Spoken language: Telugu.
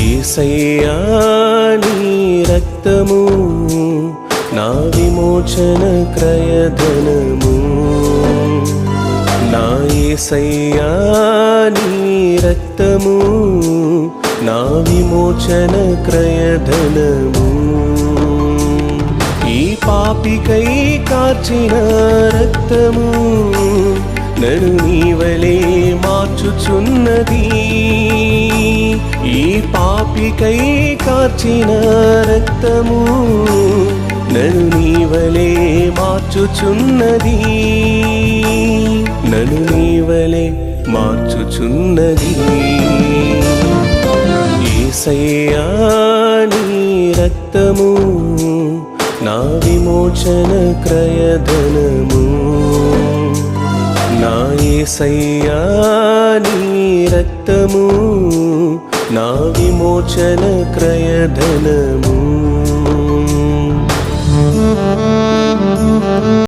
యేసయ్యా నీ రక్తము నా విమోచన క్రయధనము నా యేసయ్యా నీ రక్తము నా విమోచన క్రయధనము ఈ పాపికై కార్చిన రక్తము నన్ను నీవలే మార్చుచున్నది ఈ పాపికై కార్చిన రక్తము నన్ను నీవలే మార్చుచున్నది నన్ను నీవలే మార్చుచున్నది యేసయ్యా నీ రక్తము నా విమోచన క్రయధనము నా యేసయ్యా నీ రక్తము నా విమోచన క్రయధనము